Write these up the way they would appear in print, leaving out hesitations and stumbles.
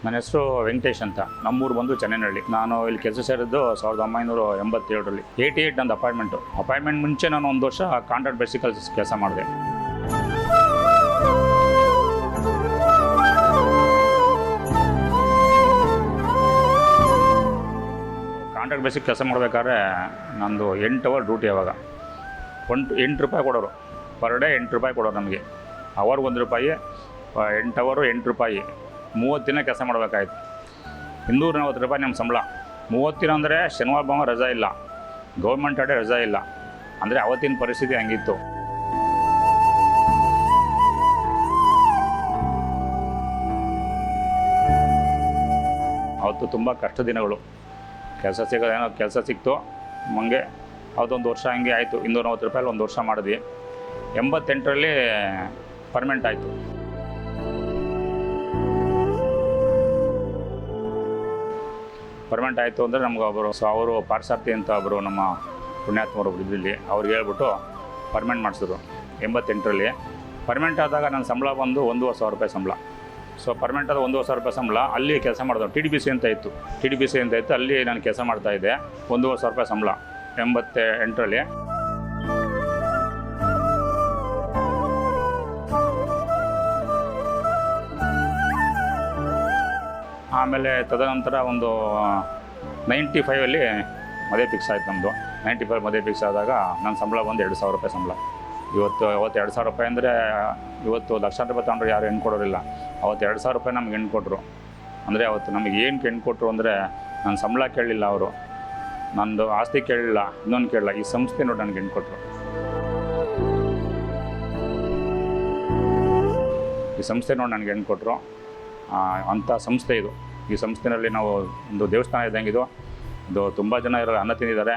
ನನ್ನ ಹೆಸರು ವೆಂಕಟೇಶ್ ಅಂತ. ನಮ್ಮೂರು ಬಂದು ಚೆನ್ನೈನಹಳ್ಳಿ. ನಾನು ಇಲ್ಲಿ ಕೆಲಸ ಸೇರಿದ್ದು 1987ರಲ್ಲಿ. 88 ನಂದು ಅಪಾಯಿಂಟ್ಮೆಂಟ್ ಮುಂಚೆ ನಾನು 1 ವರ್ಷ ಕಾಂಟ್ರಾಕ್ಟ್ ಬೇಸಿಕ್ ಕೆಲಸ ಮಾಡಿದೆ. ಕಾಂಟ್ರಾಕ್ಟ್ ಬೇಸಿಕ್ ಕೆಲಸ ಮಾಡಬೇಕಾದ್ರೆ ನಂದು 8 ಅವರ್ ಡ್ಯೂಟಿ. ಅವಾಗ 8 ರೂಪಾಯಿ ಕೊಡೋರು, ಪರ್ ಡೇ 8 ರೂಪಾಯಿ ಕೊಡೋರು ನಮಗೆ. ಅವರ್ 1 ರೂಪಾಯಿ, 8 ಅವರು 8 ರೂಪಾಯಿ. 30 ದಿನ ಕೆಲಸ ಮಾಡಬೇಕಾಯ್ತು. 240 ರೂಪಾಯಿ ನಮ್ಮ ಸಂಬಳ. 30 ದಿನ ಅಂದರೆ ಶನಿವಾರ ಭಾನುವಾರ ರಜಾ ಇಲ್ಲ, ಗೌರ್ಮೆಂಟ್ ಹಾಲಿಡೇ ರಜಾ ಇಲ್ಲ. ಅಂದರೆ ಅವತ್ತಿನ ಪರಿಸ್ಥಿತಿ ಹಂಗಿತ್ತು. ಅವತ್ತು ತುಂಬ ಕಷ್ಟ ದಿನಗಳು. ಕೆಲಸ ಸಿಕ್ತು ನಮಗೆ. ಅವತ್ತೊಂದು ವರ್ಷ ಹಂಗೆ ಆಯಿತು. 240 ರೂಪಾಯಲ್ಲಿ 1 ವರ್ಷ ಮಾಡಿದ್ವಿ. 88ರಲ್ಲಿ ಪರ್ಮನೆಂಟ್ ಆಯಿತು. ಪರ್ಮನೆಂಟ್ ಆಯಿತು ಅಂದರೆ ನಮ್ಗೆ ಅವರು ಪಾರ್ಸಾರ್ಥಿ ಅಂತ ಒಬ್ಬರು ನಮ್ಮ ಪುಣ್ಯಾತ್ಮರು ಇಲ್ಲಿ ಅವ್ರಿಗೆ ಹೇಳ್ಬಿಟ್ಟು ಪರ್ಮನೆಂಟ್ ಮಾಡಿಸಿದ್ರು 88ರಲ್ಲಿ. ಪರ್ಮನೆಂಟ್ ಆದಾಗ ನನ್ನ ಸಂಬಳ ಬಂದು 1,500 ರೂಪಾಯಿ ಸಂಬಳ. ಸೊ ಪರ್ಮನೆಂಟ್ ಆದ 1,500 ರೂಪಾಯಿ ಸಂಬಳ. ಅಲ್ಲಿ ಕೆಲಸ ಮಾಡಿದ್ರು. TDPC ಅಂತ ಇತ್ತು. ಅಲ್ಲಿ ನಾನು ಕೆಲಸ ಮಾಡ್ತಾಯಿದ್ದೆ. 1,500 ರೂಪಾಯಿ ಸಂಬಳ 88ರಲ್ಲಿ. ಆಮೇಲೆ ತದನಂತರ ಒಂದು 95ಅಲ್ಲಿ ಮದುವೆ ಫಿಕ್ಸ್ ಆಯಿತು ನಮ್ಮದು. 95 ಮದುವೆ ಫಿಕ್ಸ್ ಆದಾಗ ನನ್ನ ಸಂಬಳ ಬಂದು 2,000 ರೂಪಾಯಿ ಸಂಬಳ. ಅವತ್ತು 2,000 ರೂಪಾಯಿ ಅಂದರೆ ಇವತ್ತು ಲಕ್ಷಾಂತರ ರೂಪಾಯಿ ತಗೊಂಡ್ರೆ ಯಾರು ಹೆಣ್ಣು ಕೊಡೋರಿಲ್ಲ. ಅವತ್ತು 2,000 ರೂಪಾಯಿ ನಮ್ಗೆ ಹೆಣ್ಣು ಕೊಟ್ಟರು. ಅಂದರೆ ಅವತ್ತು ನಮಗೆ ಏನು ಹೆಣ್ಣು ಕೊಟ್ಟರು ಅಂದರೆ ನನ್ನ ಸಂಬಳ ಕೇಳಲಿಲ್ಲ ಅವರು, ನಂದು ಆಸ್ತಿ ಕೇಳಲಿಲ್ಲ, ಇನ್ನೊಂದು ಕೇಳಲ್ಲ. ಈ ಸಂಸ್ಥೆ ನೋಡಿ ನನಗೆ ಹೆಣ್ಣು ಕೊಟ್ಟರು. ಈ ಸಂಸ್ಥೆ ನೋಡಿ ನನಗೆ ಹೆಣ್ಣು ಕೊಟ್ಟರು. ಅಂಥ ಸಂಸ್ಥೆ ಇದು. ಈ ಸಂಸ್ಥೆಯಲ್ಲಿ ನಾವು ಒಂದು ದೇವಸ್ಥಾನ ಇದ್ದಂಗಿದು. ಅದು ತುಂಬ ಜನ ಅನ್ನ ತಿಂದಿದ್ದಾರೆ,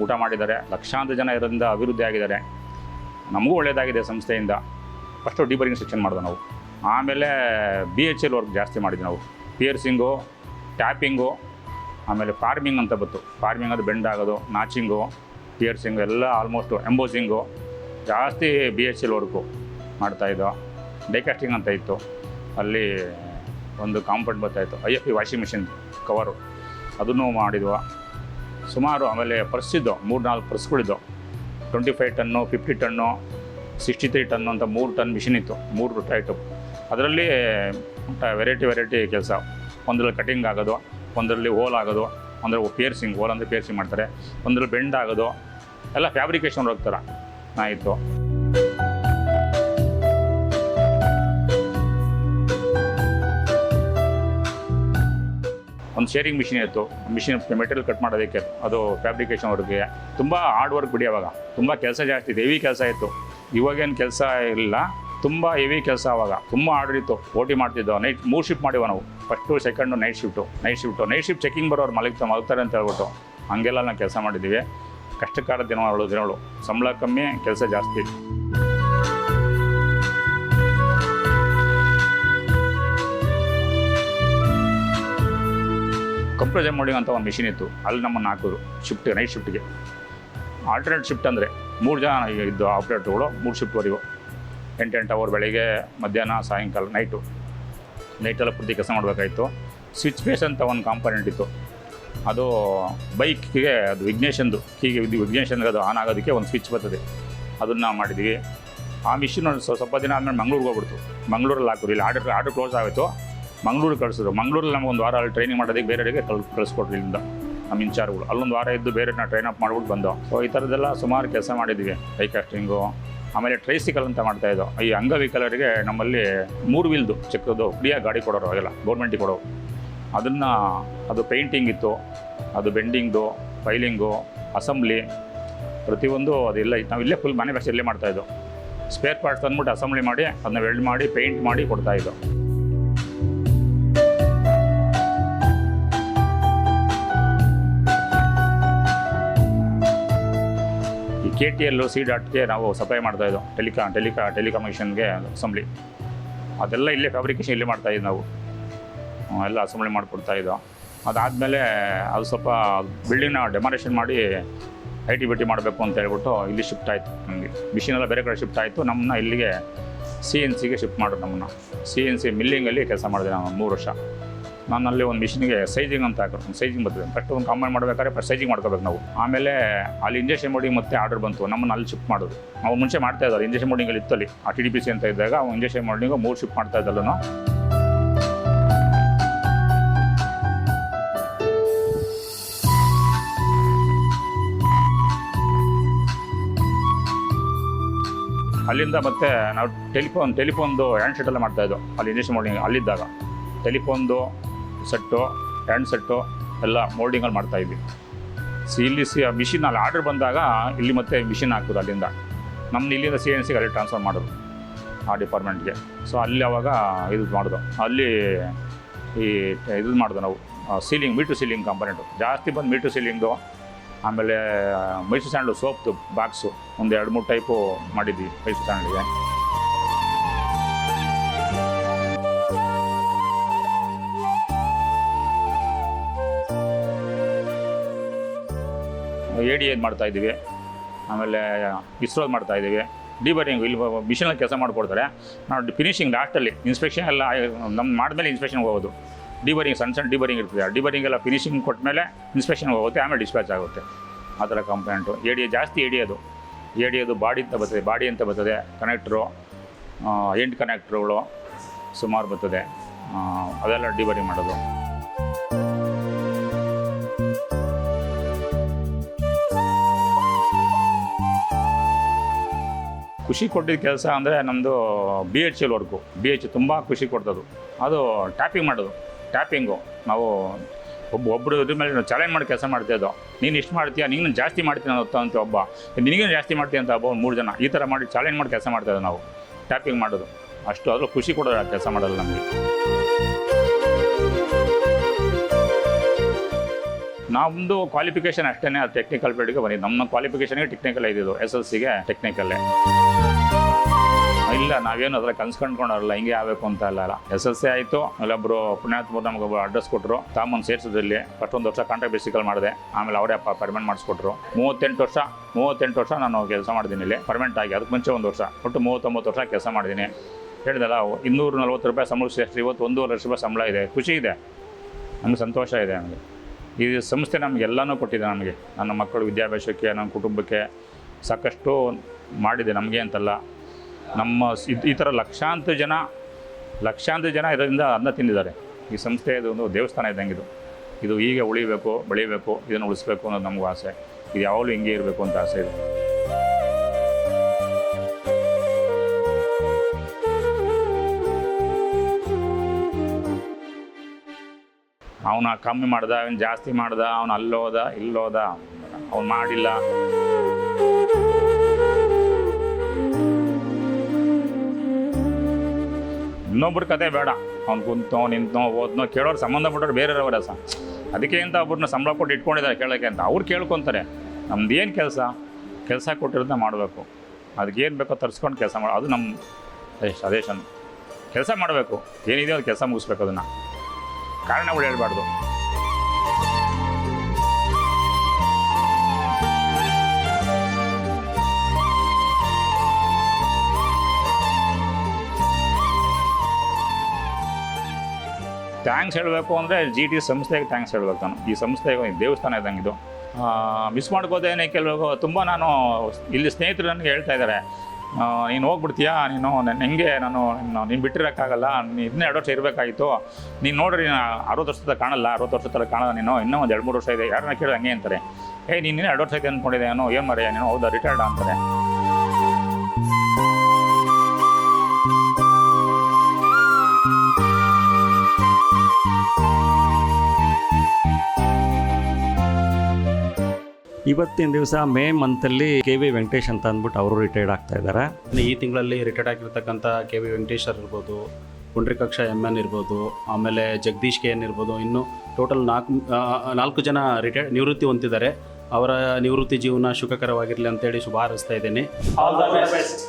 ಊಟ ಮಾಡಿದ್ದಾರೆ. ಲಕ್ಷಾಂತರ ಜನ ಇದರಿಂದ ಅಭಿವೃದ್ಧಿ ಆಗಿದ್ದಾರೆ. ನಮಗೂ ಒಳ್ಳೆಯದಾಗಿದೆ ಸಂಸ್ಥೆಯಿಂದ. ಫಸ್ಟು ಡಿಬರಿಂಗ್ ಸೆಕ್ಷನ್ ಮಾಡಿದೆ ನಾವು. ಆಮೇಲೆ BHL ವರ್ಕ್ ಜಾಸ್ತಿ ಮಾಡಿದ್ವಿ ನಾವು. ಪಿಯರ್ಸಿಂಗು, ಟ್ಯಾಪಿಂಗು, ಆಮೇಲೆ ಫಾರ್ಮಿಂಗ್ ಅಂತ ಬಂತು. ಫಾರ್ಮಿಂಗ್ ಅದು ಬೆಂಡ್ ಆಗೋದು, ನಾಚಿಂಗು, ಪಿಯರ್ಸಿಂಗು ಎಲ್ಲ ಆಲ್ಮೋಸ್ಟು. ಎಂಬೋಸಿಂಗು ಜಾಸ್ತಿ BHL ವರ್ಕು ಮಾಡ್ತಾಯಿದ್ದೋ. ಡೈಕಾಸ್ಟಿಂಗ್ ಅಂತ ಇತ್ತು. ಅಲ್ಲಿ ಒಂದು ಕಾಂಪೌಂಡ್ ಬರ್ತಾಯಿತ್ತು. IFE ವಾಷಿಂಗ್ ಮಿಷಿನ್ ಕವರು, ಅದನ್ನು ಮಾಡಿದ್ವು ಸುಮಾರು. ಆಮೇಲೆ ಪ್ರೆಸ್ಸಿದ್ದು 3-4 ಪ್ರೆಸ್ಗಳಿದ್ದು. 25 ಟನ್ನು, 50 ಟನ್ನು, 63 ಟನ್ನು ಅಂತ 3 ಟನ್ ಮಿಷಿನ್ ಇತ್ತು. 3 ಟೈಟು. ಅದರಲ್ಲಿ ವೆರೈಟಿ ಕೆಲಸ. ಒಂದರಲ್ಲಿ ಕಟಿಂಗ್ ಆಗೋದು, ಒಂದರಲ್ಲಿ ಹೋಲ್ ಆಗೋದು, ಒಂದರಲ್ಲಿ ಪಿಯರ್ಸಿಂಗ್, ಹೋಲ್ ಅಂದರೆ ಪಿಯರ್ಸಿಂಗ್ ಮಾಡ್ತಾರೆ, ಒಂದರಲ್ಲಿ ಬೆಂಡ್ ಆಗೋದು, ಎಲ್ಲ ಫ್ಯಾಬ್ರಿಕೇಷನ್ ಹೋಗ್ತಾರ ಆಯಿತು. ಒಂದು ಶೇರಿಂಗ್ ಮಿಷಿನ್ ಇತ್ತು. ಮೆಟೀರಿಯಲ್ ಕಟ್ ಮಾಡೋದಕ್ಕೆ, ಅದು ಫ್ಯಾಬ್ರಿಕೇಷನ್ ವರ್ಕ್ಗೆ. ತುಂಬ ಹಾರ್ಡ್ ವರ್ಕ್ ಬಿಡಿ. ಅವಾಗ ತುಂಬ ಕೆಲಸ ಜಾಸ್ತಿ ಇತ್ತು, ಹೆವಿ ಕೆಲಸ ಇತ್ತು. ಇವಾಗೇನು ಕೆಲಸ ಇರಲಿಲ್ಲ, ತುಂಬ ಹೆವಿ ಕೆಲಸ. ಅವಾಗ ತುಂಬ ಆರ್ಡರ್ ಇತ್ತು. OT ಮಾಡ್ತಿದ್ದೋ. ನೈಟ್ 3 ಶಿಫ್ಟ್ ಮಾಡಿವ ನಾವು. First, second, night shift checking ಬರೋರು ಮಲಗ್ತಾರೆ ಅಂತ ಹೇಳ್ಬಿಟ್ಟು ಹಂಗೆಲ್ಲ ನಾವು ಕೆಲಸ ಮಾಡಿದ್ದೀವಿ. ಕಷ್ಟಕರ ದಿನಗಳು. ಸಂಬಳ ಕಮ್ಮಿ, ಕೆಲಸ ಜಾಸ್ತಿ. ಕಂಪ್ರೆಸರ್ ಮೋಲ್ಡಿಂಗ್ ಅಂತ ಒಂದು ಮಿಷಿನ್ ಇತ್ತು. ಅಲ್ಲಿ ನಮ್ಮನ್ನು ಹಾಕೋದು ನೈಟ್ ಶಿಫ್ಟ್ಗೆ. ಆಲ್ಟರ್ನೇಟ್ ಶಿಫ್ಟ್ ಅಂದರೆ 3 ಜನ ಇದ್ದು ಆಪ್ರೇಟರ್ಗಳು. 3 ಶಿಫ್ಟ್ವರೆಗೂ 8 ಅವರ್ ಬೆಳಗ್ಗೆ, ಮಧ್ಯಾಹ್ನ, ಸಾಯಂಕಾಲ, ನೈಟೆಲ್ಲ ಪೂರ್ತಿ ಕೆಲಸ ಮಾಡಬೇಕಾಯಿತು. ಸ್ವಿಚ್ ಬೇಸ್ ಅಂತ ಒಂದು ಕಾಂಪೊನೆಂಟ್ ಇತ್ತು. ಅದು ಬೈಕ್ಗೆ, ಅದು ವಿಘ್ನೇಶನ್ದು ವಿಘ್ನೇಶನ್ಗೆ ಅದು ಆನ್ ಆಗೋದಕ್ಕೆ ಒಂದು ಸ್ವಿಚ್ ಬರ್ತದೆ. ಅದನ್ನು ಮಾಡಿದ್ವಿ. ಆ ಮಿಷಿನ್ ಸ್ವಲ್ಪ ದಿನ ಆದಮೇಲೆ ಮಂಗ್ಳೂರಿಗೆ ಹೋಗ್ಬಿಡ್ತು. ಮಂಗ್ಳೂರಲ್ಲಿ ಹಾಕಿದ್ರು. ಇಲ್ಲಿ ಆರ್ಡರ್ ಕ್ಲೋಸ್ ಆಯಿತು. ಮಂಗ್ಳೂರಿಗೆ ಕಳಿಸಿದ್ರು. ಮಂಗ್ಳೂರಲ್ಲಿ ನಮಗೆ 1 ವಾರ ಅಲ್ಲಿ ಟ್ರೈನಿಂಗ್ ಮಾಡೋದಕ್ಕೆ ಬೇರೆಯವರಿಗೆ ಕಳಿಸ್ಕೊಟ್ರು ಇಲ್ಲಿಂದ ನಮ್ಮ ಇನ್ಚಾರ್ಜ್ಗಳು. ಅಲ್ಲೊಂದು ವಾರ ಇದ್ದು ಬೇರೆಯವ್ರನ್ನ ಟ್ರೈನ್ ಅಪ್ ಮಾಡ್ಬಿಟ್ಟು ಬಂದೋ. ಸೊ ಈ ಥರದ್ದೆಲ್ಲ ಸುಮಾರು ಕೆಲಸ ಮಾಡಿದ್ವಿ. ಡೈಕಾಸ್ಟಿಂಗು, ಆಮೇಲೆ ಟ್ರೈಸಿಕಲ್ ಅಂತ ಮಾಡ್ತಾಯಿದ್ದೋ. ಈ ಅಂಗವಿಕಲರಿಗೆ ನಮ್ಮಲ್ಲಿ 3 ವೀಲ್ದು ಚಿಕ್ಕದು ಫ್ರೀಯಾಗಿ ಗಾಡಿ ಕೊಡೋರು. ಅವೆಲ್ಲ ಗೌರ್ಮೆಂಟಿಗೆ ಕೊಡೋರು. ಅದು ಪೇಂಟಿಂಗ್ ಇತ್ತು, ಅದು ಬೆಂಡಿಂಗ್ದು, ಫೈಲಿಂಗು, ಅಸೆಂಬ್ಲಿ, ಪ್ರತಿಯೊಂದು ಅದೆಲ್ಲ ಇತ್ತು. ನಾವು ಇಲ್ಲೇ ಫುಲ್ ಮ್ಯಾನುಫ್ಯಾಕ್ಚರ್ ಇಲ್ಲೇ ಮಾಡ್ತಾಯಿದ್ದೋ. ಸ್ಪೇರ್ ಪಾರ್ಟ್ಸ್ ಅಂದ್ಬಿಟ್ಟು ಅಸೆಂಬ್ಲಿ ಮಾಡಿ ಅದನ್ನ ವೆಲ್ಡ್ ಮಾಡಿ ಪೇಂಟ್ ಮಾಡಿ ಕೊಡ್ತಾಯಿದ್ದೋ. KTL, C.ಗೆ ನಾವು ಸಪ್ಲೈ ಮಾಡ್ತಾಯಿದ್ದೋ. ಟೆಲಿಕಮ್ಯುನಿಕೇಷನ್ಗೆ ಅಸೆಂಬ್ಲಿ ಅದೆಲ್ಲ ಇಲ್ಲೇ ಫ್ಯಾಬ್ರಿಕೇಷನ್ ಇಲ್ಲೇ ಮಾಡ್ತಾಯಿದ್ದು ನಾವು. ಎಲ್ಲ ಅಸೆಂಬ್ಲಿ ಮಾಡಿಕೊಡ್ತಾಯಿದ್ದೋ. ಅದಾದಮೇಲೆ ಅದು ಸ್ವಲ್ಪ ಬಿಲ್ಡಿಂಗ್ನ ಡೆಮಾರೇಷನ್ ಮಾಡಿ IT ಮಾಡಬೇಕು ಅಂತ ಹೇಳ್ಬಿಟ್ಟು ಇಲ್ಲಿ ಶಿಫ್ಟ್ ಆಯಿತು. ನಮಗೆ ಮಿಷಿನೆಲ್ಲ ಬೇರೆ ಕಡೆ ಶಿಫ್ಟ್ ಆಯಿತು. ನಮ್ಮನ್ನ ಇಲ್ಲಿಗೆ CNCಗೆ ಶಿಫ್ಟ್ ಮಾಡೋದು. ನಮ್ಮನ್ನು CNC ಮಿಲ್ಲಿಂಗಲ್ಲಿ ಕೆಲಸ ಮಾಡಿದೆ ನಾವು 3 ವರ್ಷ. ನಾನು ಅಲ್ಲಿ ಒಂದು ಮಿಷಿನ್ಗೆ ಸೈಜಿಂಗ್ ಅಂತ ಹಾಕೋದು, ಸೈಜಿಂಗ್ ಬರ್ತದೆ. ಫಸ್ಟ್ ಒಂದು ಕಾಂಬೈನ್ ಮಾಡಬೇಕಾದ್ರೆ ಫಸ್ಟ್ ಸೈಜಿಂಗ್ ಮಾಡ್ಕೋಬೇಕು ನಾವು. ಆಮೇಲೆ ಅಲ್ಲಿ ಇಂಜೆಕ್ಷನ್ ಮೋಡಿಂಗ್ ಮತ್ತೆ ಆರ್ಡರ್ ಬಂತು, ನಮ್ಮನ್ನು ಅಲ್ಲಿ ಶಿಫ್ಟ್ ಮಾಡೋದು. ನಾವು ಮುಂಚೆ ಮಾಡ್ತಾ ಇದ್ದಾರೆ ಇಂಜೆಕ್ಷನ್ ಮೋಡಿಂಗಲ್ಲಿ ಇತ್ತಲ್ಲಿ ಆ TDPC ಅಂತ ಇದ್ದಾಗ ಅವ್ನು ಇಂಜೆಕ್ಷನ್ ಮೋಡಿಂಗು 3 ಶಿಫ್ಟ್ ಮಾಡ್ತಾ ಇದ್ದಲ್ಲೂ. ಅಲ್ಲಿಂದ ಮತ್ತೆ ನಾವು ಟೆಲಿಫೋನ್ದು ಹ್ಯಾಂಡ್ ಸೆಟ್ಟೆಲ್ಲ ಮಾಡ್ತಾಯಿದ್ದೋ ಅಲ್ಲಿ ಇಂಜೆಕ್ಷನ್ ಮೋಲ್ಡಿಂಗ್ ಅಲ್ಲಿದ್ದಾಗ. ಟೆಲಿಫೋನ್ದು ಸೆಟ್ಟು, ಹ್ಯಾಂಡ್ ಸೆಟ್ಟು ಎಲ್ಲ ಮೋಲ್ಡಿಂಗಲ್ಲಿ ಮಾಡ್ತಾಯಿದ್ವಿ. ಇಲ್ಲಿ ಮಿಷಿನ್ ಅಲ್ಲಿ ಆರ್ಡರ್ ಬಂದಾಗ ಇಲ್ಲಿ ಮತ್ತೆ ಮಿಷಿನ್ ಹಾಕೋದು ಅಲ್ಲಿಂದ. ನಮ್ಮನ್ನ ಇಲ್ಲಿಂದ CNCಗೆ ಅಲ್ಲಿ ಟ್ರಾನ್ಸ್ಫರ್ ಮಾಡೋದು ಆ ಡಿಪಾರ್ಟ್ಮೆಂಟ್ಗೆ. ಸೊ ಅಲ್ಲಿ ಅವಾಗ ಇದು ಮಾಡೋದು, ಅಲ್ಲಿ ಈ ಇದು ಮಾಡೋದು ನಾವು ಸೀಲಿಂಗ್, ಮೀಟು ಸೀಲಿಂಗ್ ಕಾಂಪೊನೆಂಟು ಜಾಸ್ತಿ ಬಂದು ಮೀಟು ಸೀಲಿಂಗ್ದು. ಆಮೇಲೆ ಮೈಸೂರು ಸ್ಯಾಂಡ್ಲು ಸೋಪ್ದು ಬಾಕ್ಸು ಒಂದು 2-3 ಟೈಪು ಮಾಡಿದ್ವಿ ಮೈಸೂರು ಸ್ಯಾಂಡ್ಲಿಗೆ. ADA ಮಾಡ್ತಾಯಿದ್ದೀವಿ, ಆಮೇಲೆ ಇಸ್ರೋದು ಮಾಡ್ತಾಯಿದ್ದೀವಿ. ಡಿಬರಿಂಗ್ ಇಲ್ಲಿ ಮಿಷನಲ್ಲಿ ಕೆಲಸ ಮಾಡಿಕೊಡ್ತಾರೆ. ನಾವು ಫಿನಿಷಿಂಗ್ ಲಾಸ್ಟಲ್ಲಿ ಇನ್ಸ್ಪೆಕ್ಷನ್ ಎಲ್ಲ ನಮ್ಮ ಮಾಡಿದ್ಮೇಲೆ ಇನ್ಸ್ಪೆಕ್ಷನ್ಗೆ ಹೋಗೋದು. ಡಿಬರಿಂಗ್ ಸಣ್ಣ ಡಿಬರಿಂಗ್ ಇರ್ತದೆ, ಆ ಡಿಬರಿಂಗ್ ಎಲ್ಲ ಫಿನಿಷಿಂಗ್ ಕೊಟ್ಟ ಮೇಲೆ ಇನ್ಸ್ಪೆಕ್ಷನ್ಗೆ ಹೋಗುತ್ತೆ, ಆಮೇಲೆ ಡಿಸ್ಪ್ಯಾಚ್ ಆಗುತ್ತೆ. ಆ ಥರ ಕಾಂಪೊನೆಂಟು. ADA ಜಾಸ್ತಿ ADAದು ಬಾಡಿ ಅಂತ ಬರ್ತದೆ, ಬಾಡಿ ಅಂತ ಬರ್ತದೆ. ಕನೆಕ್ಟ್ರು, ಎಂಡ್ ಕನೆಕ್ಟ್ರುಗಳು ಸುಮಾರು ಬರ್ತದೆ, ಅದೆಲ್ಲ ಡಿಬರಿಂಗ್ ಮಾಡೋದು. ಖುಷಿ ಕೊಟ್ಟಿದ್ದ ಕೆಲಸ ಅಂದರೆ ನಮ್ಮದು BHL ವರ್ಕು. BH ತುಂಬ ಖುಷಿ ಕೊಡ್ತದ್ದು. ಅದು ಟ್ಯಾಪಿಂಗ್ ಮಾಡೋದು. ಟ್ಯಾಪಿಂಗು ನಾವು ಒಬ್ಬರು ಇದ್ರ ಮೇಲೆ ಚಾಲೆಂಜ್ ಮಾಡಿ ಕೆಲಸ ಮಾಡ್ತಾಯಿದ್ದೋ. ನೀನು ಇಷ್ಟು ಮಾಡ್ತೀಯ, ನೀನು ಜಾಸ್ತಿ ಮಾಡ್ತೀನಿ ಅಂತ ಒಬ್ಬ, ನಿನಗೇನು ಜಾಸ್ತಿ ಮಾಡ್ತೀಯ ಅಂತ ಒಬ್ಬ 3 ಜನ ಈ ಥರ ಮಾಡಿ ಚಾಲೆಂಜ್ ಮಾಡಿ ಕೆಲಸ ಮಾಡ್ತಾಯಿದ್ದೋ ನಾವು. ಟ್ಯಾಪಿಂಗ್ ಮಾಡೋದು ಅಷ್ಟು ಅದ್ರಲ್ಲಿ ಖುಷಿ ಕೊಡೋದು ಆ ಕೆಲಸ ಮಾಡೋದು ನಮಗೆ. ನಮ್ಮದು ಕ್ವಾಲಿಫಿಕೇಷನ್ ಅಷ್ಟೇ, ಅದು ಟೆಕ್ನಿಕಲ್ ಫೀಲ್ಡ್ಗೆ ಬಂದಿದ್ದು. ನಮ್ಮ ಕ್ವಾಲಿಫಿಕೇಷನ್ಗೆ ಟೆಕ್ನಿಕಲ್ ಇದ್ದಿದ್ದು, SLCಗೆ ಟೆಕ್ನಿಕಲ್ಲೇ. ಇಲ್ಲ ನಾವೇನು ಅದರ ಕನ್ಸ್ಕೊಂಡ್ಕೊಂಡಲ್ಲ ಹಿಂಗೆ ಆಗಬೇಕು ಅಂತ ಅಲ್ಲ. SLC ಆಯಿತು, ಅಲ್ಲೊಬ್ಬರು ಪುಣ್ಯಾತ್ಮರು ನಮಗೊಬ್ಬರು ಅಡ್ರೆಸ್ ಕೊಟ್ಟರು, ತಾಮನ್ನು ಸೇರಿಸೋದ್ರಲ್ಲಿ ಫಸ್ಟ್ 1 ವರ್ಷ ಕಾಂಟ್ರಾಕ್ಟ್ ಬೇಸಿಕಲ್ ಮಾಡಿದೆ. ಆಮೇಲೆ ಅವರೇ ಪರ್ಮನೆಂಟ್ ಮಾಡಿಸ್ಕೊಟ್ರು. 38 ವರ್ಷ ನಾನು ಕೆಲಸ ಮಾಡಿದ್ದೀನಿ ಇಲ್ಲಿ ಪರ್ಮನೆಂಟ್ ಆಗಿ. ಅದಕ್ಕೆ ಮುಂಚೆ 1 ವರ್ಷ, ಒಟ್ಟು 39 ವರ್ಷ ಕೆಲಸ ಮಾಡಿದ್ದೀನಿ. ಹೇಳಿದಲ್ಲ, 240 ರೂಪಾಯಿ ಸಂಬಳ ಸೇರಿಸಿ ಇವತ್ತು 1.5 ಲಕ್ಷ ರೂಪಾಯಿ ಸಂಬಳ ಇದೆ. ಖುಷಿ ಇದೆ ನಮಗೆ, ಸಂತೋಷ ಇದೆ ನನಗೆ. ಈ ಸಂಸ್ಥೆ ನಮಗೆಲ್ಲನೂ ಕೊಟ್ಟಿದೆ. ನಮಗೆ ನನ್ನ ಮಕ್ಕಳ ವಿದ್ಯಾಭ್ಯಾಸಕ್ಕೆ, ನನ್ನ ಕುಟುಂಬಕ್ಕೆ ಸಾಕಷ್ಟು ಮಾಡಿದೆ. ನಮಗೆ ಅಂತಲ್ಲ, ನಮ್ಮ ಈ ಥರ ಲಕ್ಷಾಂತರ ಜನ ಇದರಿಂದ ಅನ್ನ ತಿಂದಿದ್ದಾರೆ. ಈ ಸಂಸ್ಥೆ ಇದು ಒಂದು ದೇವಸ್ಥಾನ ಇದ್ದಂಗಿದು. ಇದು ಹೀಗೆ ಉಳಿಬೇಕು, ಬೆಳಿಬೇಕು, ಇದನ್ನು ಉಳಿಸ್ಬೇಕು ಅನ್ನೋದು ನಮಗೂ ಆಸೆ. ಇದು ಯಾವಾಗಲೂ ಹಿಂಗೆ ಇರಬೇಕು ಅಂತ ಆಸೆ ಇದೆ. ಅವನ ಕಮ್ಮಿ ಮಾಡ್ದ, ಅವನು ಜಾಸ್ತಿ ಮಾಡ್ದ, ಅವನು ಅಲ್ಲೋದ ಇಲ್ಲೋದ, ಅವ್ನು ಮಾಡಿಲ್ಲ. ಇನ್ನೊಬ್ರ ಕತೆ ಬೇಡ. ಅವ್ನು ಕುಂತೋ ನಿಂತೋ ಓದ್ನೋ ಕೇಳೋರು ಸಂಬಂಧಪಟ್ಟವ್ರು ಬೇರೆಯವ್ರ ಸಹ. ಅದಕ್ಕೆ ಅಂತ ಒಬ್ಬರನ್ನ ಸಂಬಳ ಕೊಟ್ಟು ಇಟ್ಕೊಂಡಿದ್ದಾರೆ ಕೇಳೋಕ್ಕೆ ಅಂತ. ಅವ್ರು ಕೇಳ್ಕೊತಾರೆ. ನಮ್ದು ಏನು ಕೆಲಸ ಕೊಟ್ಟಿರೋದನ್ನ ಮಾಡಬೇಕು. ಅದಕ್ಕೇನು ಬೇಕೋ ತರಿಸ್ಕೊಂಡು ಕೆಲಸ ಮಾಡೋ, ಅದು ನಮ್ಮ ಸಜೆಷನ್. ಕೆಲಸ ಮಾಡಬೇಕು, ಏನಿದೆಯೋ ಅದು ಕೆಲಸ ಮುಗಿಸ್ಬೇಕು. ಅದನ್ನು ಕಾರಣಗಳು ಹೇಳ್ಬಾರ್ದು. ಥ್ಯಾಂಕ್ಸ್ ಹೇಳಬೇಕು ಅಂದರೆ GT ಸಂಸ್ಥೆಗೆ ಥ್ಯಾಂಕ್ಸ್ ಹೇಳ್ಬೇಕು ನಾನು. ಈ ಸಂಸ್ಥೆಗೆ ದೇವಸ್ಥಾನ ಇದ್ದಂಗಿದು. ಮಿಸ್ ಮಾಡ್ಕೋದೇನೆ ಕೆಲವು ತುಂಬ. ನಾನು ಇಲ್ಲಿ ಸ್ನೇಹಿತರು ನನಗೆ ಹೇಳ್ತಾ ಇದ್ದಾರೆ, ನೀನು ಹೋಗ್ಬಿಡ್ತೀಯಾ, ನೀನು ಹೆಂಗೆ, ನೀನು ಬಿಟ್ಟಿರೋಕ್ಕಾಗಲ್ಲ, ನೀನು ಇನ್ನೂ 2 ವರ್ಷ ಇರಬೇಕಾಗಿತ್ತು, ನೀನು ನೋಡ್ರಿ 60 ವರ್ಷದ ಕಾಣಲ್ಲ, 60 ವರ್ಷದ ಥರ ಕಾಣಲ್ಲ, ನೀನು ಇನ್ನೂ ಒಂದು 2-3 ವರ್ಷ ಇದೆ. ಯಾರನ್ನ ಕೇಳಿ ಹಂಗೆ ಅಂತಾರೆ, ನೀನು ಇನ್ನೂ 2 ವರ್ಷ ಇದೆ ಅಂದ್ಕೊಂಡಿದ್ದೆ, ಏನು ಮರೆಯ ನೀನು, ಹೌದಾ ರಿಟೈರ್ಡ್ ಅಂತಾರೆ. ಇವತ್ತಿನ ದಿವಸ ಮೇ ಮಂತಲ್ಲಿ KV ವೆಂಕಟೇಶ್ ಅಂತ ಅಂದ್ಬಿಟ್ಟು ಅವರು ರಿಟೈರ್ಡ್ ಆಗ್ತಾ ಇದ್ದಾರೆ. ಈ ತಿಂಗಳಲ್ಲಿ ರಿಟೈರ್ಡ್ ಆಗಿರ್ತಕ್ಕಂಥ KV ವೆಂಕಟೇಶ್ ಸರ್ ಇರ್ಬೋದು, ಪುಂಡ್ರಿಕಕ್ಷ MN ಇರ್ಬೋದು, ಆಮೇಲೆ ಜಗದೀಶ್ KN ಇರ್ಬೋದು. ಇನ್ನು ಟೋಟಲ್ 4 ಜನ ನಿವೃತ್ತಿ ಹೊಂದಿದ್ದಾರೆ. ಅವರ ನಿವೃತ್ತಿ ಜೀವನ ಸುಖಕರವಾಗಿರಲಿ ಅಂತೇಳಿ ಶುಭ ಹಾರೈಸ್ತಾ ಇದ್ದೀನಿ. All the best.